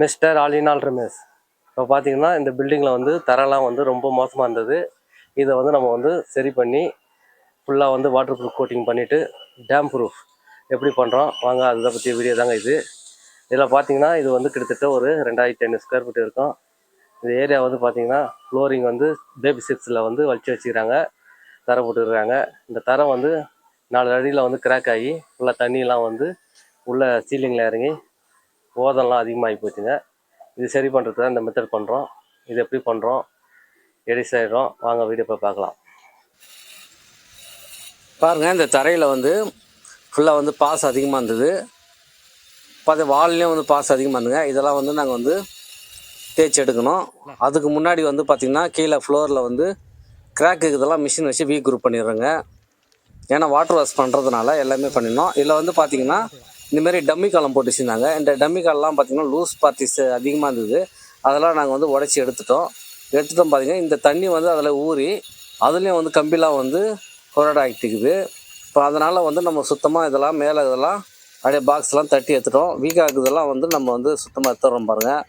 Mister ஆலினால் Ramesh. இப்போ பார்த்தீங்கன்னா இந்த பில்டிங்கில் வந்து தரலாம் வந்து ரொம்ப மோசமாக இருந்தது. இதை வந்து நம்ம வந்து சரி பண்ணி ஃபுல்லாக வந்து வாட்டர் ப்ரூஃப் கோட்டிங் பண்ணிவிட்டு டேம் ப்ரூஃப் எப்படி பண்ணுறோம் வாங்க, அதை பற்றி வீடியோ தாங்க இது. இதில் பார்த்தீங்கன்னா இது வந்து கிட்டத்தட்ட ஒரு 2500 ஸ்கொயர் ஃபீட் இருக்கும். இந்த ஏரியா வந்து பார்த்தீங்கன்னா ஃப்ளோரிங் வந்து பேபி சிக்ஸில் வந்து வச்சு வச்சுக்கிறாங்க, தரை போட்டுருக்காங்க. இந்த தரை வந்து 4 அடியில் வந்து கிராக் ஆகி ஃபுல்லாக தண்ணியெலாம் வந்து உள்ள சீலிங்கில் இறங்கி ஓதெல்லாம் அதிகமாகி போச்சுங்க. இது சரி பண்ணுறதுக்கு தான் இந்த மெத்தட் பண்ணுறோம். இது எப்படி பண்ணுறோம், எப்படி செய்கிறோம் வாங்க வீடியோ போய் பார்க்கலாம். பாருங்கள், இந்த தரையில் வந்து ஃபுல்லாக வந்து பாஸ் அதிகமாக இருந்தது. பார்த்து வால்லையும் வந்து பாஸ் அதிகமாக இருந்துங்க. இதெல்லாம் வந்து நாங்கள் வந்து தேய்ச்சி எடுக்கணும். அதுக்கு முன்னாடி வந்து பார்த்திங்கன்னா கீழே ஃப்ளோரில் வந்து கிராக்கு இதெல்லாம் மிஷின் வச்சு வீக் குரூப் பண்ணிடுறோங்க. ஏன்னா வாட்டர் வாஷ் பண்ணுறதுனால எல்லாமே பண்ணிடணும். இதில் வந்து பார்த்திங்கன்னா இந்தமாரி டம்மி காலம் போட்டு வச்சுருந்தாங்க. இந்த டம்மி காலெலாம் பார்த்திங்கன்னா லூஸ் பார்ட்டிஸ் அதிகமாக இருந்தது. அதெல்லாம் நாங்கள் வந்து உடச்சி எடுத்துட்டோம். பார்த்திங்கன்னா இந்த தண்ணி வந்து அதில் ஊறி அதுலேயும் வந்து கம்பிலாம் வந்து கொரடை ஆகிட்டுக்குது. இப்போ அதனால் வந்து நம்ம சுத்தமாக இதெல்லாம் மேலே இதெல்லாம் அப்படியே பாக்ஸ்லாம் தட்டி எடுத்துட்டோம். வீக் ஆகுதெல்லாம் வந்து நம்ம வந்து சுத்தமாக எடுத்துடுறோம் பாருங்கள்.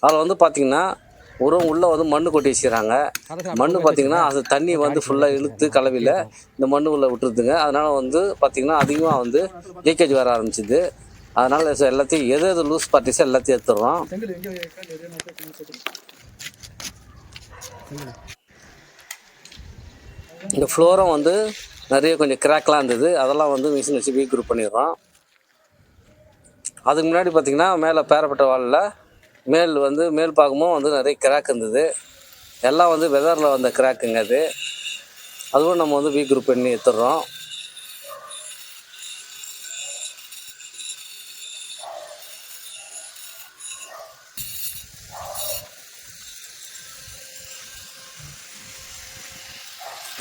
அதில் வந்து பார்த்திங்கன்னா உள்ளே வந்து மண் கொட்டி வச்சுக்கிறாங்க. மண் பார்த்திங்கன்னா அது தண்ணி வந்து ஃபுல்லாக இழுத்து கலவையில் இந்த மண் உள்ளே விட்டுருதுங்க. அதனால் வந்து பார்த்திங்கன்னா அதிகமாக வந்து லீக்கேஜ் வர ஆரம்பிச்சிது. அதனால் எல்லாத்தையும் எது லூஸ் பார்ட்டிஸோ எல்லாத்தையும் எடுத்துடுறோம். இந்த ஃப்ளோரும் வந்து நிறைய கொஞ்சம் கிராக்லாம் இருந்தது. அதெல்லாம் வந்து மிஷின் வச்சு வீக் குரூப் பண்ணிடுறோம். அதுக்கு முன்னாடி பார்த்திங்கன்னா மேலே பேரப்பட்ட வாலில் மேல் பாகமும் வந்து நிறைய கிராக் இருந்தது. எல்லாம் வந்து வெதரில் வந்த கிராக்குங்க. அதுவும் நம்ம வந்து வீக் குரூப் பண்ணி எடுத்துடுறோம்.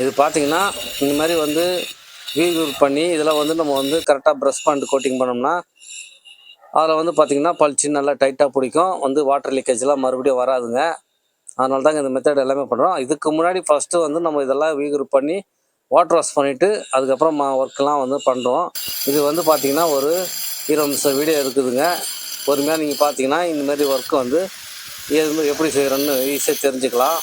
இது பார்த்திங்கன்னா இந்த மாதிரி வந்து வீக் குரூப் பண்ணி இதில் வந்து நம்ம வந்து கரெக்டாக ப்ரஷ் பண்ணிட்டு கோட்டிங் பண்ணோம்னா அதில் வந்து பார்த்திங்கன்னா பளிச்சு நல்லா டைட்டாக பிடிக்கும். வந்து வாட்டர் லீக்கேஜெலாம் மறுபடியும் வராதுங்க. அதனால தாங்க இந்த மெத்தட் எல்லாமே பண்ணுறோம். இதுக்கு முன்னாடி ஃபஸ்ட்டு வந்து நம்ம இதெல்லாம் வீக் குரூப் பண்ணி வாட்டர் வாஷ் பண்ணிவிட்டு அதுக்கப்புறம் ஒர்க்கெலாம் வந்து பண்ணுறோம். இது வந்து பார்த்திங்கன்னா ஒரு 20 நிமிஷம் வீடியோ இருக்குதுங்க. பொறுமையாக நீங்கள் பார்த்தீங்கன்னா இந்தமாரி ஒர்க்கு வந்து எப்படி செய்கிறோன்னு ஈஸியாக தெரிஞ்சுக்கலாம்.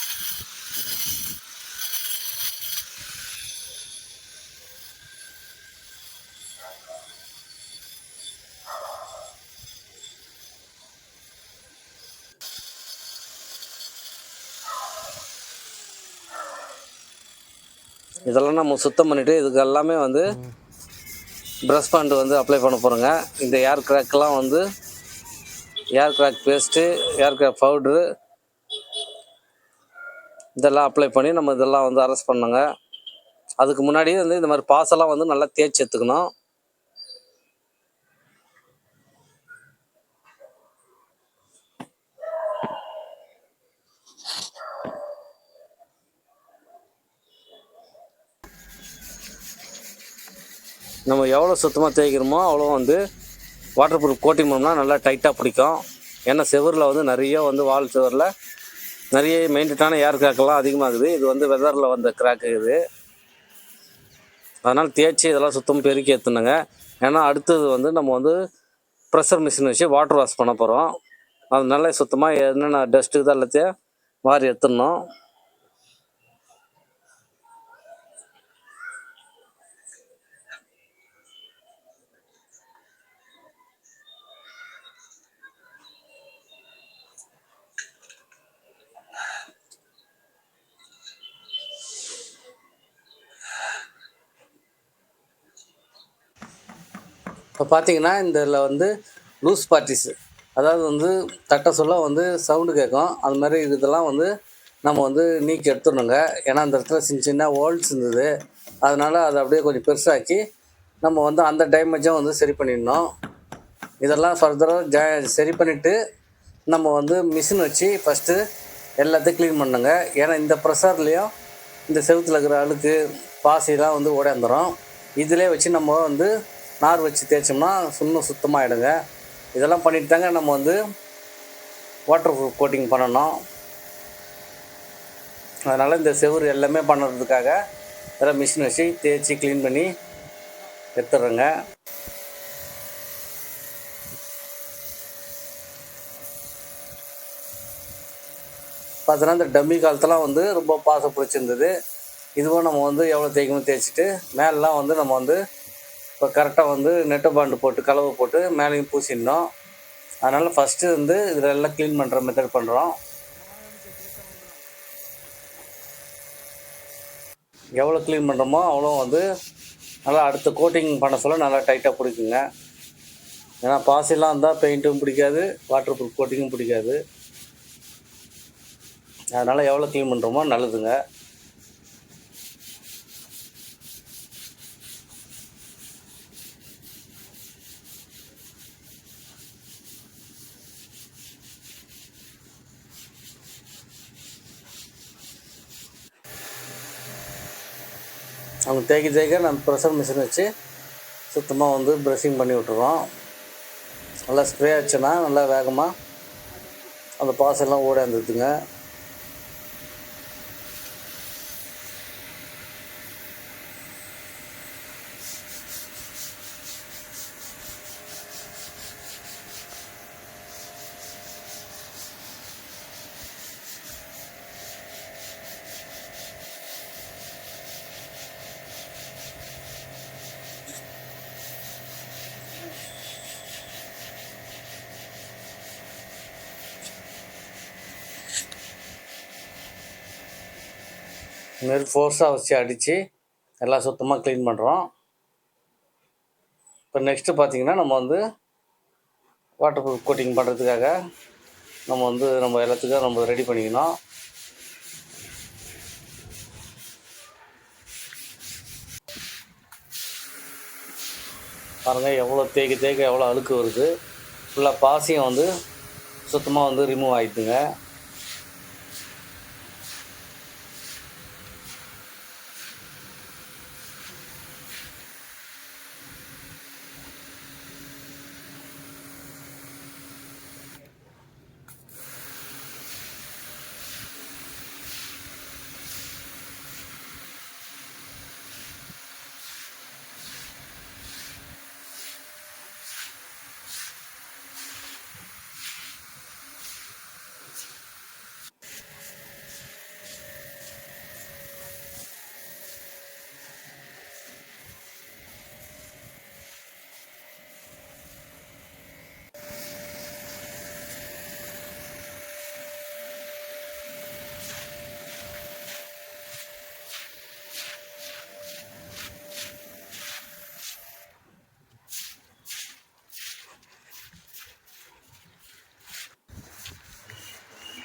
இதெல்லாம் நம்ம சுத்தம் பண்ணிவிட்டு இதுக்கு எல்லாமே வந்து ப்ரஷ் பண்ணிட்டு வந்து அப்ளை பண்ண போகிறோங்க. இந்த ஏர் கிராக்கெலாம் வந்து ஏர் கிராக் பேஸ்ட்டு, ஏர் கிராக் பவுட்ரு இதெல்லாம் அப்ளை பண்ணி நம்ம இதெல்லாம் வந்து அரெஸ்ட் பண்ணுங்க. அதுக்கு முன்னாடியே வந்து இந்த மாதிரி பாசெல்லாம் வந்து நல்லா தேய்ச்சி எடுத்துக்கணும். நம்ம எவ்வளோ சுத்தமாக தேய்க்கிறோமோ அவ்வளோ வந்து வாட்டர் ப்ரூஃப் கோட்டிங் பண்ணோம்னா நல்லா டைட்டாக பிடிக்கும். ஏன்னா செவரில் வந்து நிறைய வந்து வால் செவரில் நிறைய மெயின்டெனான ஏர் கிராக்கெல்லாம் அதிகமாகுது. இது வந்து வெதரில் வந்த கிராக்கு இது. அதனால் தேய்ச்சி இதெல்லாம் சுத்தம் பெருக்கி ஏற்றுனுங்க. ஏன்னா அடுத்தது வந்து நம்ம வந்து ப்ரெஷர் மிஷின் வச்சு வாட்டர் வாஷ் பண்ண போகிறோம். அது நல்லா சுத்தமாக என்னென்ன டஸ்ட்டு இது எல்லாத்தையும் வாரி எடுத்துடணும். இப்போ பார்த்தீங்கன்னா இதில் வந்து லூஸ் பார்ட்டிஸு, அதாவது வந்து தட்டை சொல்ல வந்து சவுண்டு கேட்கும். அது மாதிரி இதெல்லாம் வந்து நம்ம வந்து நீக்கி எடுத்துடணுங்க. ஏன்னா அந்த இடத்துல சின்ன சின்ன ஹோல்ஸ் இருந்தது. அதனால் அதை அப்படியே கொஞ்சம் பெருசாக்கி நம்ம வந்து அந்த டேமேஜும் வந்து சரி பண்ணிடணும். இதெல்லாம் ஃபர்தராக சரி பண்ணிவிட்டு நம்ம வந்து மிஷின் வச்சு ஃபஸ்ட்டு எல்லாத்தையும் க்ளீன் பண்ணுங்க. ஏன்னா இந்த ப்ரெஷர்லேயும் இந்த செவுத்தில் இருக்கிற அழுக்கு பாசிலாம் வந்து ஓடியாந்துடும். இதிலே வச்சு நம்ம வந்து நார் வச்சு தேய்ச்சோம்னா இன்னும் சுத்தமாகிடுங்க. இதெல்லாம் பண்ணிட்டு தாங்க நம்ம வந்து வாட்டர் ப்ரூஃப் கோட்டிங் பண்ணணும். அதனால் இந்த செவுறு எல்லாமே பண்ணுறதுக்காக இதெல்லாம் மிஷின் வச்சு தேய்ச்சி க்ளீன் பண்ணி எடுத்துடுறேங்க. பார்த்தோன்னா இந்த டம்மி காலத்தெல்லாம் வந்து ரொம்ப பாசம் பிடிச்சிருந்தது. இதுவும் நம்ம வந்து எவ்வளோ தேய்க்கணும் தேய்ச்சிட்டு மேலெலாம் வந்து நம்ம வந்து இப்போ கரெக்டாக வந்து நெட்டோ பாண்டு போட்டு கலவை போட்டு மேலேயும் பூசிடணும். அதனால் ஃபஸ்ட்டு வந்து இதில் எல்லாம் க்ளீன் பண்ணுற மெத்தட் பண்ணுறோம். எவ்வளோ க்ளீன் பண்ணுறோமோ அவ்வளோ வந்து நல்லா அடுத்த கோட்டிங் பண்ண சொல்ல நல்லா டைட்டாக பிடிக்குங்க. ஏன்னா பாசிலாம் இருந்தால் பெயிண்ட்டும் பிடிக்காது, வாட்டர் ப்ரூஃப் கோட்டிங்கும் பிடிக்காது. அதனால் எவ்வளோ க்ளீன் பண்ணுறோமோ நல்லதுங்க. அவங்க தேய்க்க நம்ம ப்ரெஷர் மிஷின் வச்சு சுத்தமாக வந்து ப்ரஷிங் பண்ணி விட்டுறோம். நல்லா ஸ்ப்ரே ஆச்சுன்னா நல்லா வேகமாக அந்த பாசெல்லாம் ஓடாந்துடுதுங்க. இதுமாரி ஃபோர்ஸாக வச்சு அடித்து எல்லாம் சுத்தமாக க்ளீன் பண்ணுறோம். இப்போ நெக்ஸ்ட்டு பார்த்திங்கன்னா நம்ம வந்து வாட்டர் ப்ரூஃப் கோட்டிங் பண்ணுறதுக்காக நம்ம எல்லாத்துக்கும் நம்ம ரெடி பண்ணிக்கணும். பாருங்கள் எவ்வளோ தேய்க்க எவ்வளோ அழுக்கு வருது. ஃபுல்லாக பாசியும் வந்து சுத்தமாக வந்து ரிமூவ் ஆகிடுதுங்க.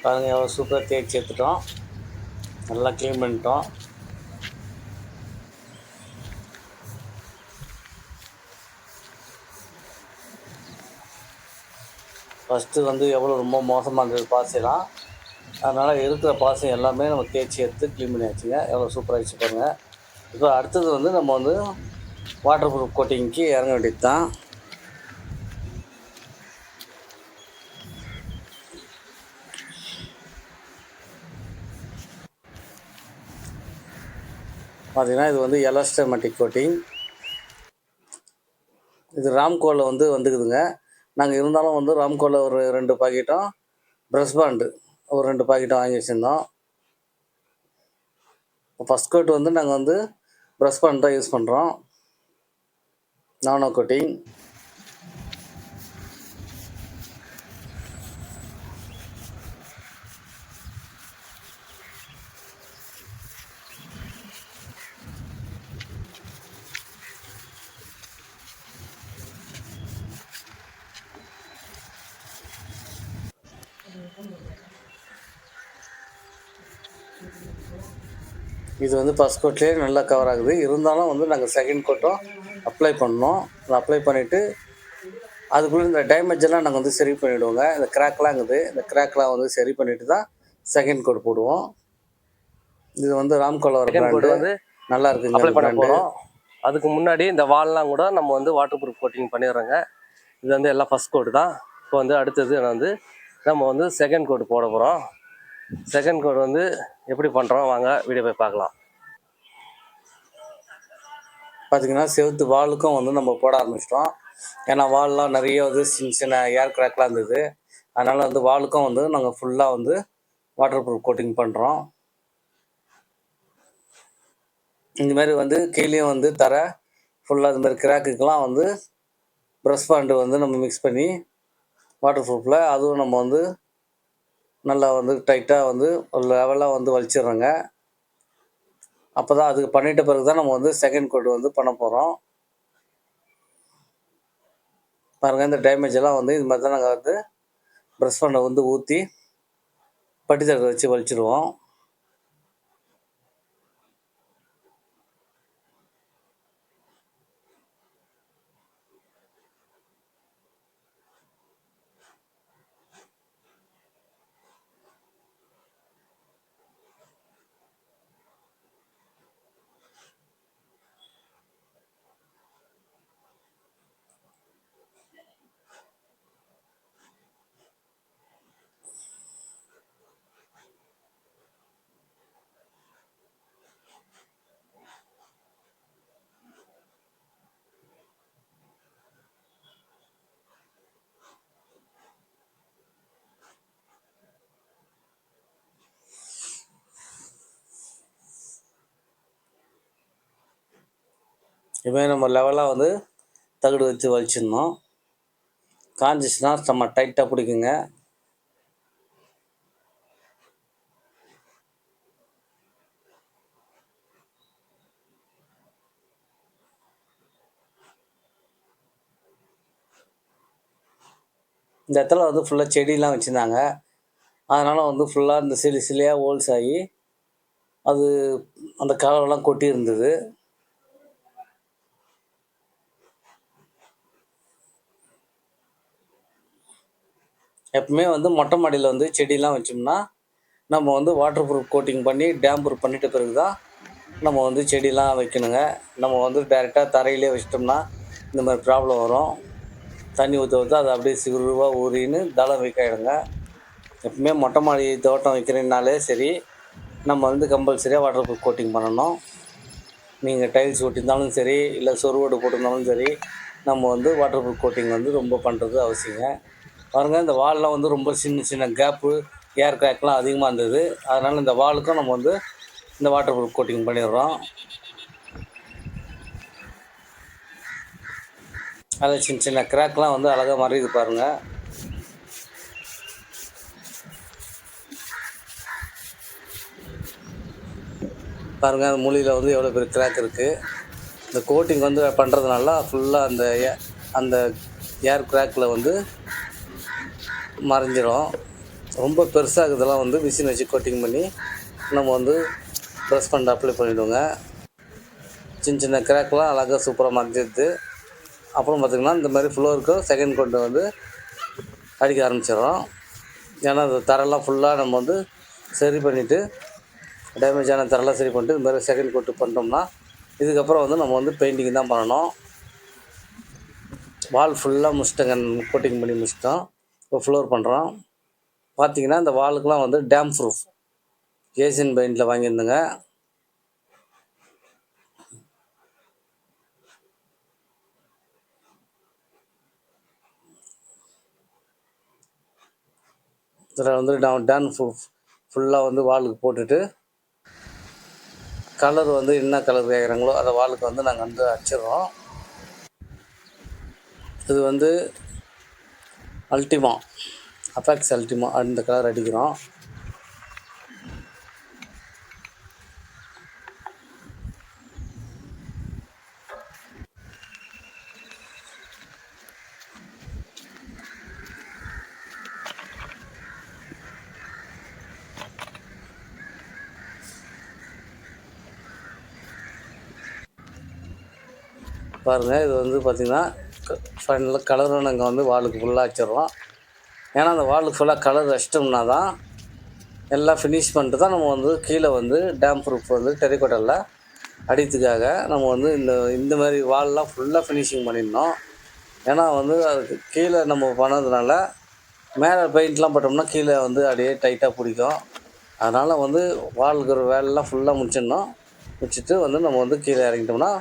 பாருங்கள் எவ்வளோ சூப்பராக தேய்ச்சி எடுத்துட்டோம், நல்லா க்ளீன் பண்ணிட்டோம். ஃபஸ்ட்டு வந்து எவ்வளோ ரொம்ப மோசமாக இருந்தது பாசைலாம். அதனால் இருக்கிற பாசம் எல்லாமே நம்ம தேய்ச்சி எடுத்து க்ளீன் பண்ணி வச்சுங்க. எவ்வளோ சூப்பராக வச்சு பாருங்கள். இப்போ அடுத்தது வந்து நம்ம வந்து வாட்டர் ப்ரூஃப் கோட்டிங்க்கு இறங்க வேண்டியது தான். பார்த்திங்கன்னா இது வந்து எலாஸ்டமேட்டிக் கோட்டிங். இது ராம்கோவில் வந்துக்குதுங்க. நாங்கள் இருந்தாலும் வந்து ராம்கோவில் ஒரு 2 பாக்கெட்டும் ப்ரஷ் பாண்டு ஒரு 2 பாக்கெட்டும் வாங்கி வச்சுருந்தோம். ஃபஸ்ட் கோட் வந்து நாங்கள் வந்து ப்ரஷ் பாண்ட் தான் யூஸ் பண்ணுறோம், நானோ கோட்டிங். இது வந்து ஃபஸ்ட் கோட்லேயே நல்லா கவர் ஆகுது. இருந்தாலும் வந்து நாங்கள் செகண்ட் கோட்டும் அப்ளை பண்ணோம். அதை அப்ளை பண்ணிவிட்டு அதுக்குள்ளே இந்த டேமேஜெல்லாம் நாங்கள் வந்து சரி பண்ணிவிடுவோங்க. இந்த கிராக்லாம் இருக்குது, இந்த கிராக்லாம் வந்து சரி பண்ணிவிட்டு தான் செகண்ட் கோட் போடுவோம். இது வந்து ராம்கோவில் வர பிராண்டு வந்து நல்லா இருக்குங்க. அப்ளை பண்ண போகிறோம். அதுக்கு முன்னாடி இந்த வால்லாம் கூட நம்ம வந்து வாட்டர் ப்ரூஃப் கோட்டிங் பண்ணிடுறோங்க. இது வந்து எல்லாம் ஃபஸ்ட் கோட் தான். இப்போ வந்து அடுத்தது வந்து நம்ம வந்து செகண்ட் கோட் போட போகிறோம். செகண்ட் கோட் வந்து எப்படி பண்ணுறோம் வாங்க வீடியோ போய் பார்க்கலாம். பார்த்திங்கன்னா செவுத்து வாலுக்கும் வந்து நம்ம போட ஆரம்பிச்சிட்டோம். ஏன்னா வால்லாம் நிறைய வந்து சின்ன சின்ன ஏர் கிராக்லாம் இருந்தது. அதனால் வந்து வாலுக்கும் வந்து நாங்கள் ஃபுல்லாக வந்து வாட்டர் ப்ரூஃப் கோட்டிங் பண்ணுறோம். இந்தமாரி வந்து கீழேயும் வந்து தர ஃபுல்லாக இதுமாதிரி கிராக்குக்கெலாம் வந்து ப்ரஷ் பாயிண்ட்டு வந்து நம்ம மிக்ஸ் பண்ணி வாட்டர் ப்ரூஃபில் அதுவும் நம்ம வந்து நல்லா வந்து டைட்டாக வந்து ஒரு லெவலாக வந்து வலிச்சிடுறோங்க. அப்போ தான் அதுக்கு பண்ணிட்ட பிறகு தான் நம்ம வந்து செகண்ட் கோட் வந்து பண்ண போகிறோம். பாருங்கள், இந்த டேமேஜ் எல்லாம் வந்து இது மாதிரி தான் நாங்கள் வந்து ப்ரஷ் பண்ண வந்து ஊற்றி பட்டித்தட்டை வச்சு வலிச்சிடுவோம். இதுமாதிரி நம்ம லெவலாக வந்து தகடு வச்சு வலிச்சிடணும். காஞ்சிச்சுன்னா நம்ம டைட்டாக பிடிக்குங்க. இந்த இடத்துல வந்து ஃபுல்லாக செடியெலாம் வச்சுருந்தாங்க. அதனால் வந்து ஃபுல்லாக இந்த சிலியாக ஹோல்ஸ் ஆகி அது அந்த கலரெல்லாம் கொட்டி இருந்தது. எப்பவுமே வந்து மொட்டை மாடியில் வந்து செடியெலாம் வச்சோம்னா நம்ம வந்து வாட்டர் ப்ரூஃப் கோட்டிங் பண்ணி டேம் ப்ரூஃப் பண்ணிட்ட பிறகு தான் நம்ம வந்து செடியெலாம் வைக்கணுங்க. நம்ம வந்து டைரெக்டாக தரையிலே வச்சிட்டோம்னா இந்த மாதிரி ப்ராப்ளம் வரும். தண்ணி ஊற்ற ஊற்ற அது அப்படியே சிறுவாக ஊறின்னு தளம் வைக்காயிடுங்க. எப்பவுமே மொட்டை மாடி தோட்டம் வைக்கிறீங்கனாலே சரி, நம்ம வந்து கம்பல்சரியாக வாட்டர் ப்ரூஃப் கோட்டிங் பண்ணணும். நீங்கள் டைல்ஸ் ஒட்டியிருந்தாலும் சரி, இல்லை சொருவோடு போட்டிருந்தாலும் சரி, நம்ம வந்து வாட்டர் ப்ரூஃப் கோட்டிங் வந்து ரொம்ப பண்ணுறது அவசியங்க. பாருங்கள், இந்த வால்லாம் வந்து ரொம்ப சின்ன சின்ன கேப்பு, ஏர் கிராக்லாம் அதிகமாக இருந்தது. அதனால் இந்த வாலுக்கும் நம்ம வந்து இந்த வாட்டர் ப்ரூஃப் கோட்டிங் பண்ணிடுறோம். அதில் சின்ன சின்ன கிராக்லாம் வந்து அழகாக மறையுது பாருங்கள். பாருங்கள், அந்த மூலையில் வந்து எவ்வளோ பெரிய கிராக் இருக்குது. இந்த கோட்டிங் வந்து பண்ணுறதுனால ஃபுல்லாக அந்த ஏர் கிராக்கில் வந்து மறைஞ்சிரும். ரொம்ப பெருசாக இதெல்லாம் வந்து மிஷின் வச்சு கோட்டிங் பண்ணி நம்ம வந்து ப்ரெஸ் பண்ணி அப்ளை பண்ணிவிடுவோங்க. சின்ன சின்ன கிராக்லாம் அழகாக சூப்பராக மறைஞ்சிடுது. அப்புறம் பார்த்திங்கன்னா இந்த மாதிரி ஃப்ளோருக்கு செகண்ட் கோட்டை வந்து அடிக்க ஆரம்பிச்சிடுறோம். ஏன்னா அந்த தரெல்லாம் ஃபுல்லாக நம்ம வந்து சரி பண்ணிவிட்டு டேமேஜான தரெல்லாம் சரி பண்ணிட்டு இந்த மாதிரி செகண்ட் கோட்டு பண்ணிட்டோம்னா இதுக்கப்புறம் வந்து நம்ம வந்து பெயிண்டிங் தான் பண்ணணும். வால் ஃபுல்லாக முடிச்சிட்டோங்க, கோட்டிங் பண்ணி முடிச்சிட்டோம். இப்போ ஃப்ளோர் பண்ணுறோம். பார்த்திங்கன்னா இந்த வாலுக்கெலாம் வந்து டேம் ப்ரூஃப் ஏசியன் பெயிண்டில் வாங்கியிருந்தேங்க. இதில் வந்து டேம் ப்ரூஃப் ஃபுல்லாக வந்து வாலுக்கு போட்டுட்டு கலர் வந்து என்ன கலர் கேட்குறாங்களோ அதை வாலுக்கு வந்து நாங்கள் வந்து அடிச்சிடுறோம். இது வந்து அல்டிமா, அபேக்ஸ் அல்டிமா அந்த கலர் அடிக்கிறோம். பாருங்கள், இது வந்து பார்த்திங்கன்னா ஃபைனலாக கலரும் நாங்கள் வந்து வாலுக்கு ஃபுல்லாக அடிச்சிடுறோம். ஏன்னா அந்த வாலுக்கு ஃபுல்லாக கலர் அடிச்சிட்டோம்னா தான் எல்லாம் ஃபினிஷ் பண்ணிட்டு தான் நம்ம வந்து கீழே வந்து டேம் ப்ரூஃப் வந்து டெரிகோட்டாவில் அடித்துக்காக நம்ம வந்து இந்த மாதிரி வால்லாம் ஃபுல்லாக ஃபினிஷிங் பண்ணிடணும். ஏன்னா வந்து அதுக்கு கீழே நம்ம பண்ணதுனால மேலே பெயிண்ட்லாம் போட்டோம்னா கீழே வந்து அப்படியே டைட்டாக பிடிக்கும். அதனால் வந்து வாலுக்கு வேலைலாம் ஃபுல்லாக முடிச்சுட்டு வந்து நம்ம வந்து கீழே இறங்கிட்டோம்னா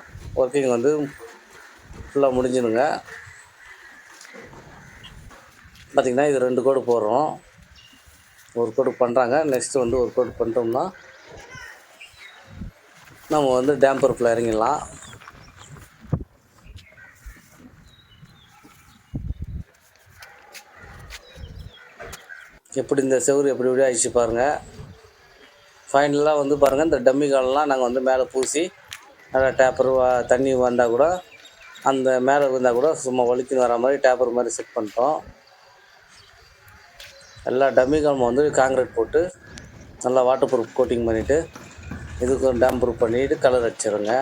ஒர்க்கிங் வந்து ஃபுல்லாக முடிஞ்சிடுங்க. பார்த்திங்கன்னா இது 2 கோடு போடுறோம். ஒர்க் அவுட் பண்ணுறாங்க. நெக்ஸ்ட்டு வந்து ஒர்க் அவுட் பண்ணிட்டோம்னா நம்ம வந்து டேம்பர் இறங்கிடலாம். எப்படி இந்த செவுரு எப்படி எப்படி ஆயிடுச்சு பாருங்கள். ஃபைனலாக வந்து பாருங்கள், இந்த டம்மி காலெலாம் நாங்கள் வந்து மேலே பூசி நல்லா டேப்பர் தண்ணி வந்தால் கூட அந்த மேலே இருந்தால் கூட சும்மா வலிக்குன்னு வர மாதிரி டேப்பர் மாதிரி செட் பண்ணிட்டோம். எல்லா டம்மி காலம் வந்து காங்கிரீட் போட்டு நல்லா வாட்டர் ப்ரூஃப் கோட்டிங் பண்ணிவிட்டு இதுக்கும் டேம் ப்ரூஃப் பண்ணிவிட்டு கலர் அடிச்சிடுங்க.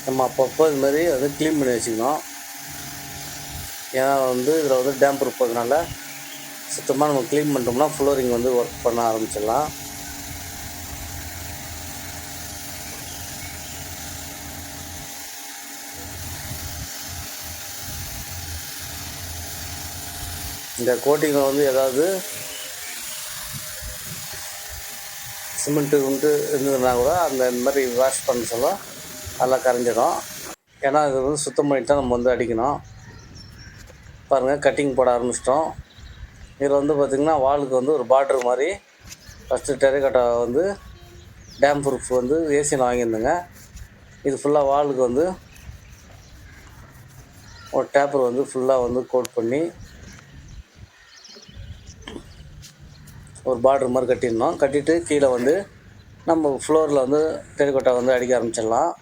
நம்ம அப்பப்போ இது மாதிரி வந்து க்ளீன் பண்ணி வச்சுக்கணும். ஏன்னா வந்து இதில் வந்து டேம் ப்ரூஃப் போகிறதுனால சுத்தமாக நம்ம க்ளீன் பண்ணிட்டோம்னா ஃப்ளோரிங் வந்து ஒர்க் பண்ண ஆரம்பிச்சிடலாம். இந்த கோட்டிங்கில் வந்து ஏதாவது சிமெண்ட்டு வந்து இருந்ததுன்னா கூட அந்த மாதிரி வாஷ் பண்ண சொல்ல நல்லா கரைஞ்சிடும். ஏன்னா இது வந்து சுத்தம் பண்ணிட்டு தான் நம்ம வந்து அடிக்கணும். பாருங்கள், கட்டிங் போட ஆரம்பிச்சிட்டோம். இதில் வந்து பார்த்திங்கன்னா வாலுக்கு வந்து ஒரு பார்டர் மாதிரி ஃபஸ்ட்டு டெரகோட்டா வந்து டேம் ப்ரூஃப் வந்து ஏசியில் வாங்கியிருந்தேங்க. இது ஃபுல்லாக வாலுக்கு வந்து ஒரு டேப்பர் வந்து ஃபுல்லாக வந்து கோட் பண்ணி ஒரு பார்டர் மாதிரி கட்டிடணும். கட்டிட்டு கீழே வந்து நம்ம ஃப்ளோரில் வந்து டெரகோட்டா வந்து அடிக்க ஆரம்பிச்சிடலாம்.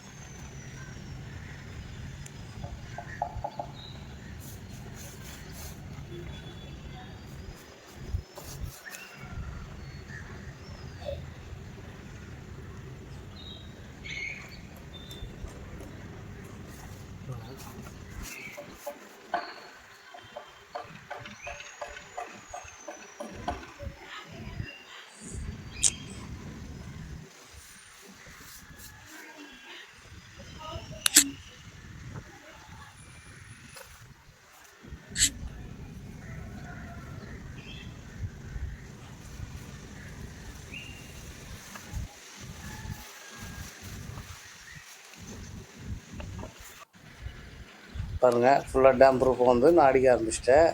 பாருங்கள், ஃபுல்லாக டேம் ப்ரூஃப் வந்து நான் அடிக்க ஆரம்பிச்சிட்டேன்.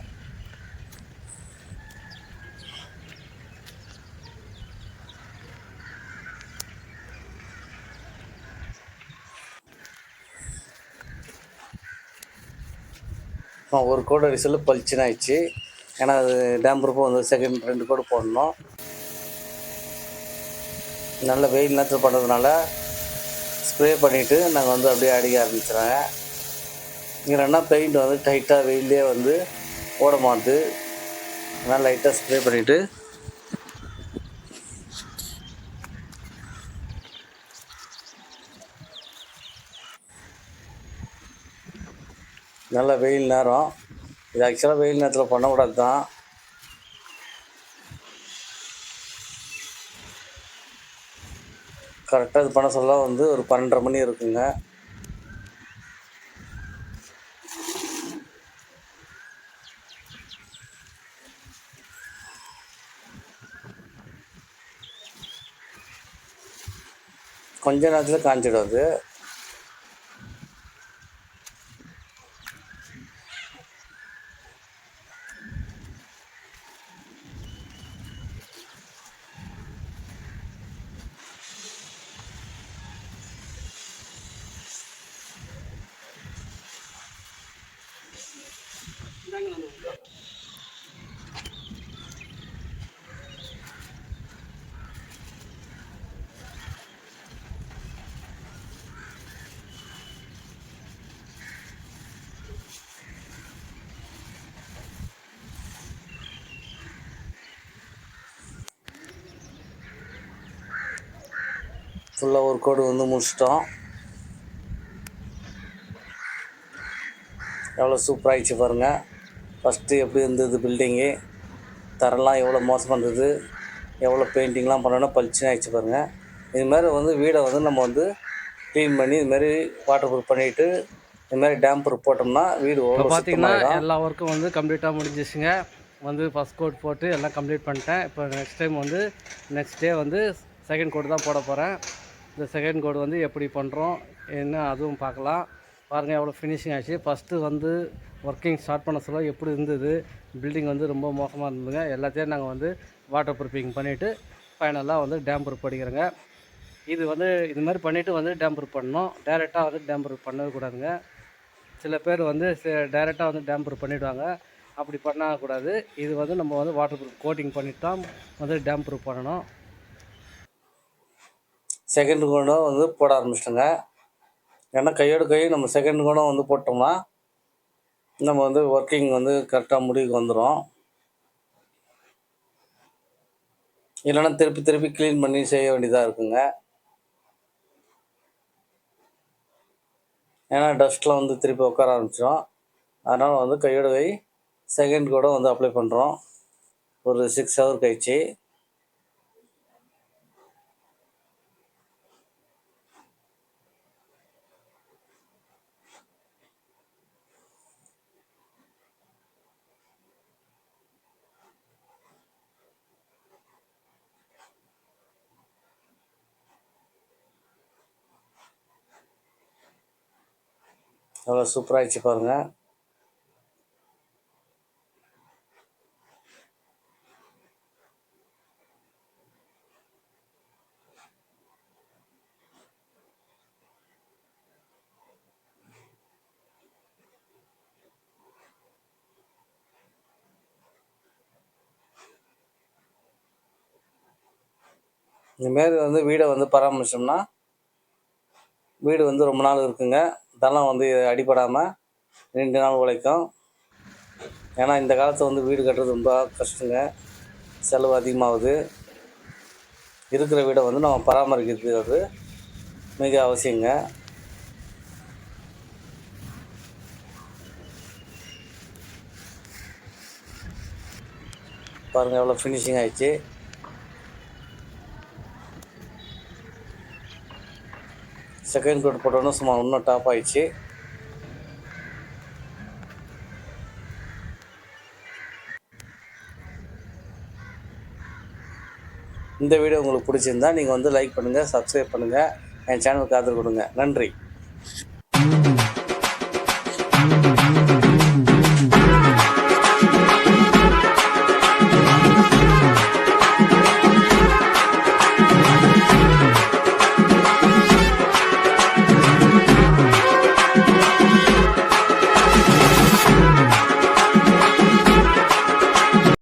ஒரு கோடு அடிச்சல பளிச்சுன்னு ஆயிடுச்சு. ஏன்னா அது டேம் ப்ரூஃப் வந்து செகண்ட் 2 கோடு போடணும். நல்ல வெயில் நேரத்தில் பண்ணுறதுனால ஸ்ப்ரே பண்ணிவிட்டு நாங்கள் வந்து அப்படியே அடிக்க ஆரம்பிச்சிடுறேங்க. இல்லைன்னா பெயிண்ட் வந்து டைட்டாக வெயிலே வந்து ஓட மாட்டுது. அதனால் லைட்டாக ஸ்ப்ரே பண்ணிவிட்டு நல்ல வெயில் நேரம் இது. ஆக்சுவலாக வெயில் நேரத்தில் பண்ணக்கூடாது தான். கரெக்டாக இது பண்ண சொல்ல வந்து ஒரு 12:30 மணி இருக்குங்க. கொஞ்ச நேரத்தில் காஞ்சிடும் அது. ஃபுல்லாக ஒரு கோடு வந்து முடிச்சிட்டோம். எவ்வளோ சூப்பராகிடுச்சு பாருங்கள். ஃபஸ்ட்டு எப்படி இருந்தது பில்டிங்கு, தரெல்லாம் எவ்வளோ மோசமாக இருந்தது, எவ்வளோ பெயிண்டிங்லாம் பண்ணோன்னா பளிச்சுன்னு ஆகிடுச்சு பாருங்கள். இதுமாதிரி வந்து வீடை வந்து நம்ம வந்து க்ளீன் பண்ணி இதுமாரி வாட்டர் ப்ரூஃப் பண்ணிவிட்டு இதுமாதிரி டேம் ப்ரூஃப் போட்டோம்னா வீடு இப்போ எவ்வளோ பார்த்தீங்கன்னா சுத்தமாகிடும். எல்லா ஒர்க்கும் வந்து கம்ப்ளீட்டாக முடிஞ்சிச்சுங்க. வந்து ஃபஸ்ட் கோட் போட்டு எல்லாம் கம்ப்ளீட் பண்ணிட்டேன். இப்போ நெக்ஸ்ட் டைம் வந்து நெக்ஸ்ட் டே வந்து செகண்ட் கோட் தான் போட போகிறேன். இந்த செகண்ட் கோட் வந்து எப்படி பண்ணுறோம் என்ன அதுவும் பார்க்கலாம். பாருங்கள் எவ்வளோ ஃபினிஷிங் ஆச்சு. ஃபஸ்ட்டு வந்து ஒர்க்கிங் ஸ்டார்ட் பண்ண சொல்ல எப்படி இருந்தது, பில்டிங் வந்து ரொம்ப மோசமாக இருந்ததுங்க. எல்லாத்தையும் நாங்கள் வந்து வாட்டர் ப்ரூஃபிங் பண்ணிவிட்டு ஃபைனலாக வந்து டேம் ப்ரூஃப் பண்ணிக்கிறோங்க. இது வந்து இது மாதிரி பண்ணிவிட்டு வந்து டேம் ப்ரூஃப் பண்ணணும். டேரெக்டாக வந்து டேம் ப்ரூஃப் பண்ணவே கூடாதுங்க. சில பேர் வந்து டைரெக்டாக வந்து டேம் ப்ரூஃப் பண்ணிவிடுவாங்க. அப்படி பண்ணக்கூடாது. இது வந்து நம்ம வந்து வாட்டர் ப்ரூஃப் கோட்டிங் பண்ணிட்டு தான் வந்து டேம் ப்ரூஃப் பண்ணணும். செகண்ட் கோடும் வந்து போட ஆரம்பிச்சிட்டோங்க. ஏன்னா கையோடு கை நம்ம செகண்ட் கோடம் வந்து போட்டோம்னா நம்ம வந்து ஒர்க்கிங் வந்து கரெக்டாக முடிவுக்கு வந்துடும். இல்லைன்னா திருப்பி திருப்பி க்ளீன் பண்ணி செய்ய வேண்டியதாக இருக்குங்க. ஏன்னா டஸ்ட்லாம் வந்து திருப்பி உட்கார ஆரம்பிச்சிடும். அதனால் வந்து கையோட கை செகண்ட் கூட வந்து அப்ளை பண்ணுறோம். ஒரு 6 ஹவர் கழிச்சு அவ்வளோ சூப்பராகிடுச்சு பாருங்கள். இந்தமாரி வந்து வீடை வந்து பராமரிச்சோம்னா வீடு வந்து ரொம்ப நாள் இருக்குங்க. இதெல்லாம் வந்து அடிபடாமல் 2 நாள் உழைக்கும். ஏன்னா இந்த காலத்தில் வந்து வீடு கட்டுறது ரொம்ப கஷ்டங்க. செலவு அதிகமாகுது. இருக்கிற வீடை வந்து நம்ம பராமரிக்கிறது மிக அவசியங்க. பாருங்கள் எவ்வளோ ஃபினிஷிங் ஆகிடுச்சு. செகண்ட் கோட் போட்டோன்னா சும்மா இன்னும் டாப் ஆகிடுச்சு. இந்த வீடியோ உங்களுக்கு பிடிச்சிருந்தா நீங்கள் வந்து லைக் பண்ணுங்கள், சப்ஸ்கிரைப் பண்ணுங்கள், என் சேனலுக்கு ஆதரவு கொடுங்க. நன்றி.